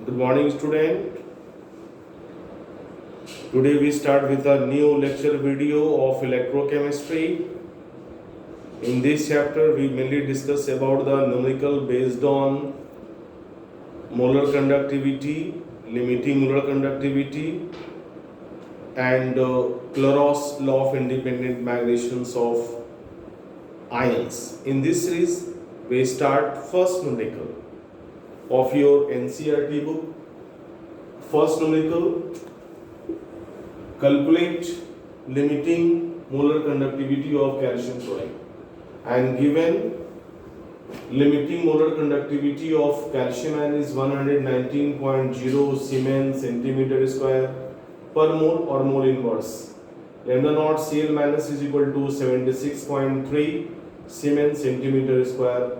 Good morning, student. Today we start with a new lecture video of electrochemistry. In this chapter, we mainly discuss about the numerical based on molar conductivity, limiting molar conductivity, and Clausius law of independent migrations of ions. In this series, we start first numerical of your NCERT book. First numerical, calculate limiting molar conductivity of calcium chloride, and given limiting molar conductivity of calcium ion is 119.0 Siemens centimeter square per mole or mole inverse. Lambda naught Cl minus is equal to 76.3 Siemens centimeter square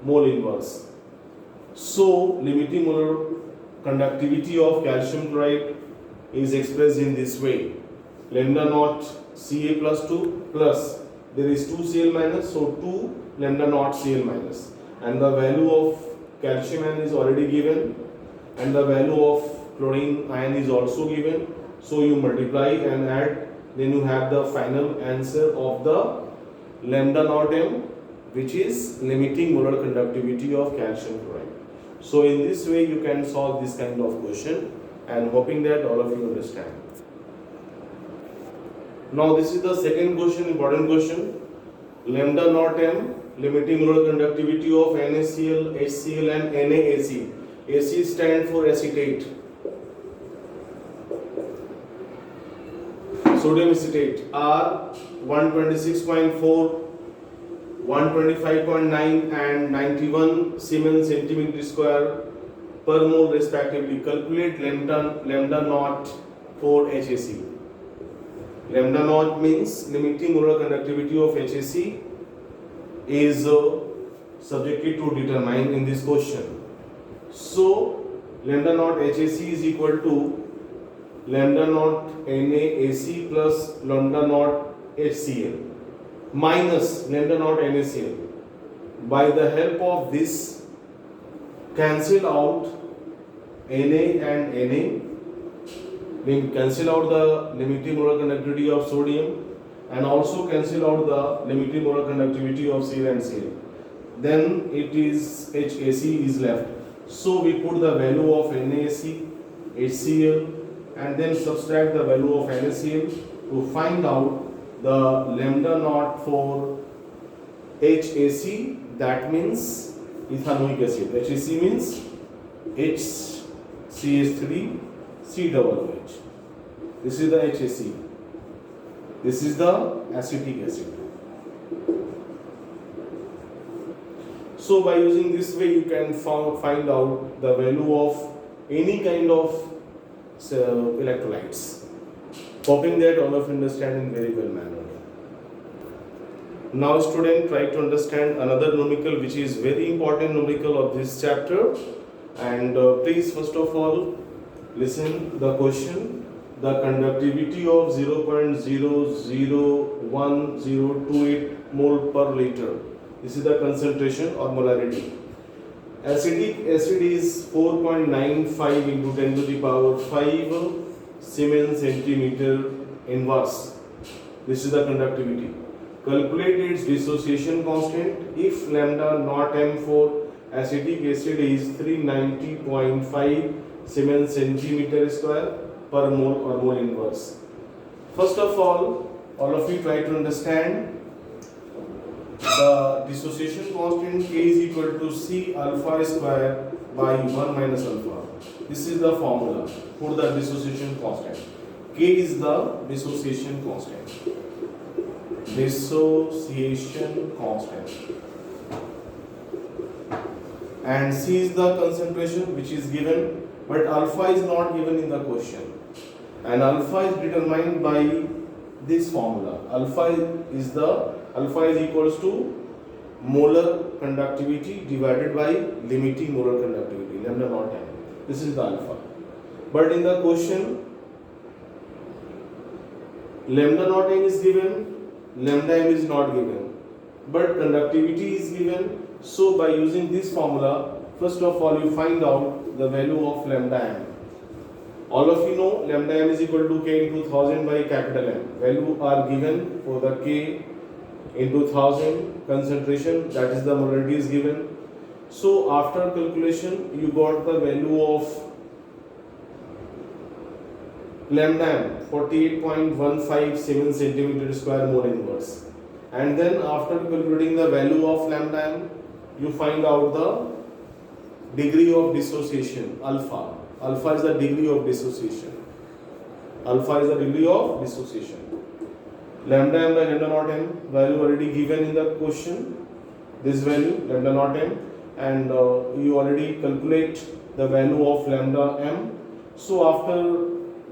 mole inverse. So limiting molar conductivity of calcium chloride is expressed in this way: lambda naught Ca plus 2 plus there is 2 Cl minus, so 2 lambda naught Cl minus, and the value of calcium ion is already given and the value of chlorine ion is also given, so you multiply and add, then you have the final answer of the lambda naught m, which is limiting molar conductivity of calcium chloride. So in this way you can solve this kind of question, and hoping that all of you understand. Now this is the second question, important question. Lambda naught m, limiting molar conductivity of NaCl, HCl and NaAC. AC stand for acetate. Sodium acetate are 126.4, 125.9 and 91 Siemens centimeter square per mole respectively. Calculate lambda naught for HAC. Lambda naught means limiting molar conductivity of HAC is subjected to determine in this question. So lambda naught HAC is equal to lambda naught NaAC plus lambda naught HCl minus lambda naught NaCl. By the help of this, cancel out Na and Na. We cancel out the limiting molar conductivity of sodium and also cancel out the limiting molar conductivity of Cl and Cl. Then it is HAC is left. So we put the value of NaC, HCl, and then subtract the value of NaCl to find out the lambda naught for HAC. That means ethanoic acid. HAC means HCH3 COOH. This is the HAC. This is the acetic acid. So by using this way you can find out the value of any kind of electrolytes. Hoping that all of you understand in very well manner. Now student, try to understand another numerical which is very important numerical of this chapter, and please first of all listen the question. The conductivity of 0.001028 mole per liter. This is the concentration or molarity. Acetic acid is 4.95 into 10 to the power 5 Siemens centimeter inverse. This is the conductivity. Calculate its dissociation constant if lambda naught m for acetic acid is 390.5 Siemens centimeter square per mole or mole inverse. First of all of you try to understand the dissociation constant K is equal to C alpha square by 1 minus alpha. This is the formula for the dissociation constant. K is the dissociation constant. Dissociation constant. And C is the concentration which is given, but alpha is not given in the question. And alpha is determined by this formula. Alpha is equals to molar conductivity divided by limiting molar conductivity, lambda naught m. This is the alpha. But in the question, lambda naught m is given, lambda m is not given, but conductivity is given. So by using this formula, first of all you find out the value of lambda m. All of you know lambda m is equal to k into 1000 by capital M. Value are given for the k into 1000 concentration, that is the molarity is given. So after calculation you got the value of lambda m 48.15 Siemens centimeter square mole inverse, and then after calculating the value of lambda m you find out the degree of dissociation alpha. Alpha is the degree of dissociation. Alpha is the degree of dissociation. Lambda m by lambda naught m value already given in the question. This value lambda naught m, and you already calculate the value of lambda m. So after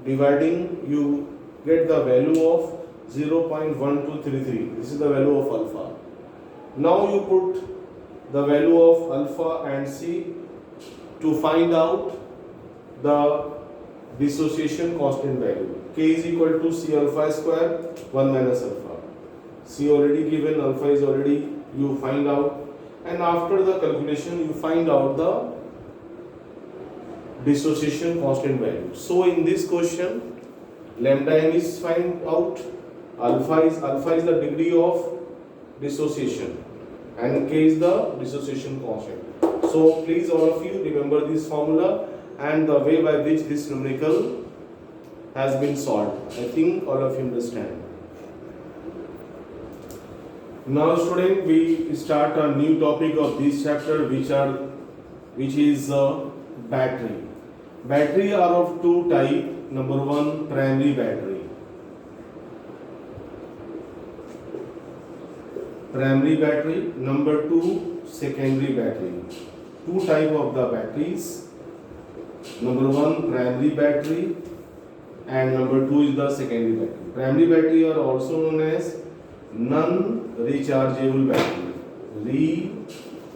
dividing you get the value of 0.1233. This is the value of alpha. Now you put the value of alpha and C to find out the dissociation constant value. K is equal to C alpha square 1 minus alpha. C already given, alpha is already you find out, and after the calculation you find out the dissociation constant value. So in this question lambda m is find out, alpha is the degree of dissociation, and K is the dissociation constant. So please all of you remember this formula and the way by which this numerical has been solved. I think all of you understand. Now student, we start a new topic of this chapter which is battery. Battery are of two type. Number one, primary battery. Primary battery. Number two, secondary battery. Two type of the batteries. Number one, primary battery, and number two is the secondary battery. Primary battery are also known as non-rechargeable battery.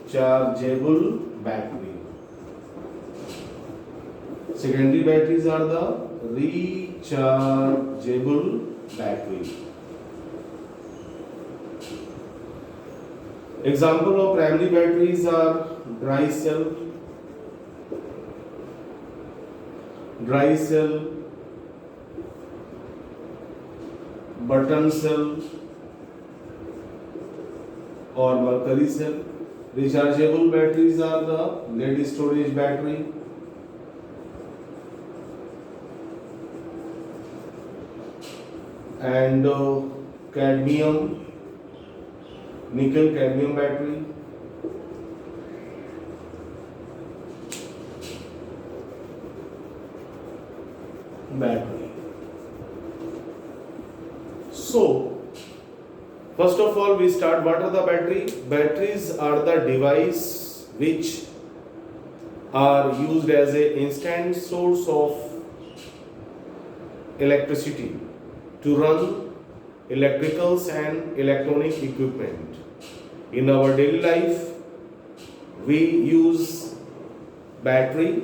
Rechargeable battery. Secondary batteries are the rechargeable battery. Example of primary batteries are dry cell, button cell or mercury cell. Rechargeable batteries are the lead storage battery, and cadmium, nickel cadmium battery. So first of all we start, what are the battery? Batteries are the device which are used as a instant source of electricity to run electricals and electronic equipment. In our daily life we use battery,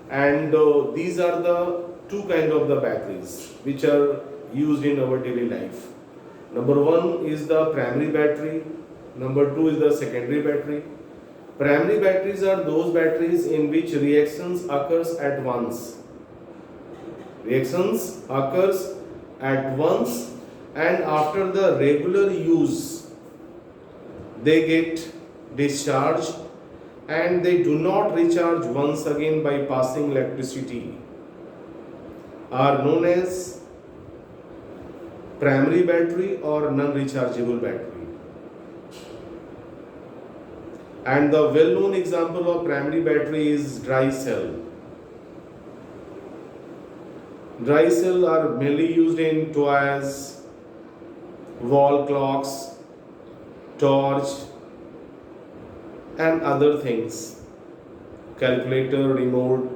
and these are the two kind of the batteries which are used in our daily life. Number one is the primary battery, number two is the secondary battery. Primary batteries are those batteries in which reactions occurs at once. Reactions occurs at once, and after the regular use they get discharged and they do not recharge once again by passing electricity, are known as primary battery or non-rechargeable battery. And the well-known example of primary battery is dry cell. Dry cell are mainly used in toys, wall clocks, torch and other things, calculator, remote.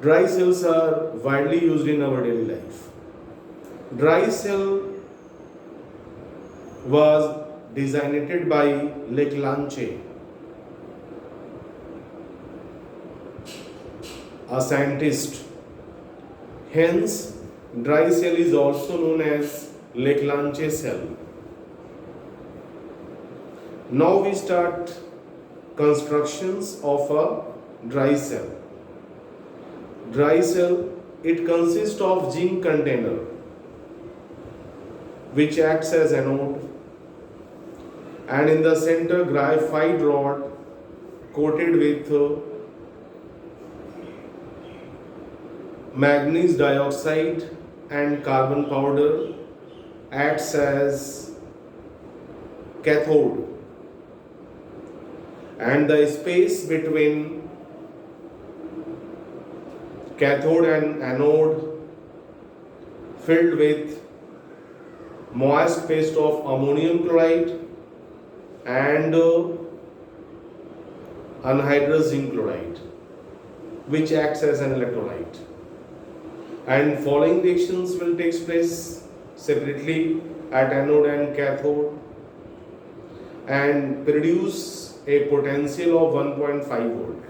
Dry cells are widely used in our daily life. Dry cell was designed by Leclanche, a scientist. Hence, dry cell is also known as Leclanche cell. Now we start constructions of a dry cell. Dry cell, it consists of zinc container which acts as anode, and in the center graphite rod coated with manganese dioxide and carbon powder acts as cathode, and the space between cathode and anode filled with moist paste of ammonium chloride and anhydrous zinc chloride, which acts as an electrolyte. And following reactions will take place separately at anode and cathode and produce a potential of 1.5 volt.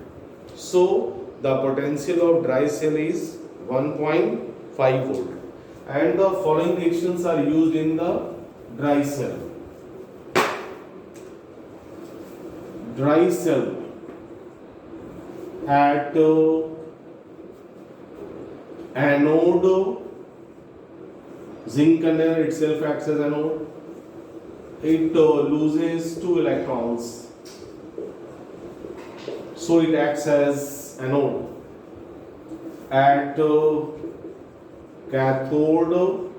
So the potential of dry cell is 1.5 volt, and the following reactions are used in the dry cell. Dry cell at anode, zinc container itself acts as anode. It loses 2 electrons, so it acts as anode. At cathode,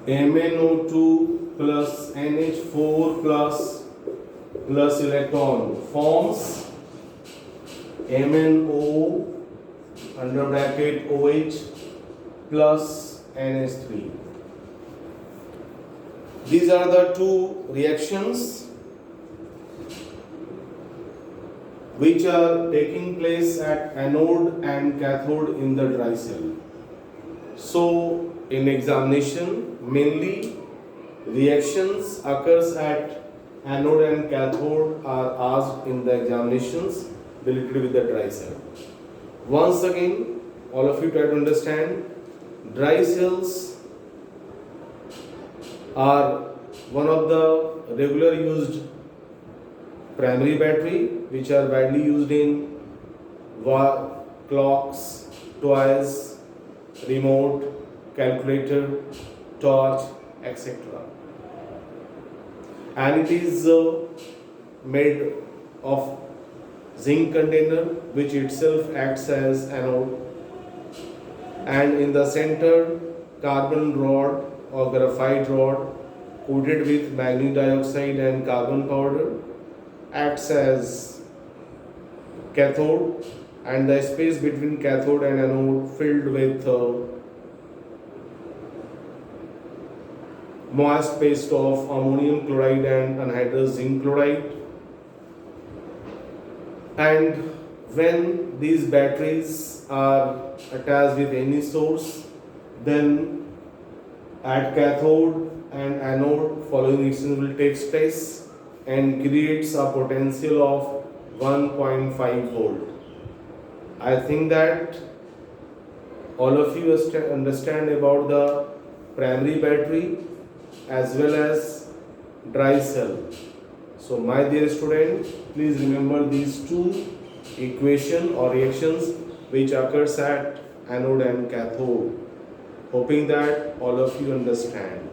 MnO2 plus NH4 plus electron forms MnO under bracket OH plus NH3. These are the two reactions which are taking place at anode and cathode in the dry cell. So in examination, mainly reactions occurs at anode and cathode are asked in the examinations related with the dry cell. Once again, all of you try to understand, dry cells are one of the regular used primary battery which are widely used in clocks, toys, remote, calculator, torch, etc. And it is made of zinc container which itself acts as anode, and in the center carbon rod or graphite rod coated with manganese dioxide and carbon powder acts as cathode, and the space between cathode and anode filled with moist paste of ammonium chloride and anhydrous zinc chloride. And when these batteries are attached with any source, then at cathode and anode following reaction will take place and creates a potential of 1.5 volt. I think that all of you understand about the primary battery as well as dry cell. So my dear student, please remember these two equation or reactions which occurs at anode and cathode. Hoping that all of you understand.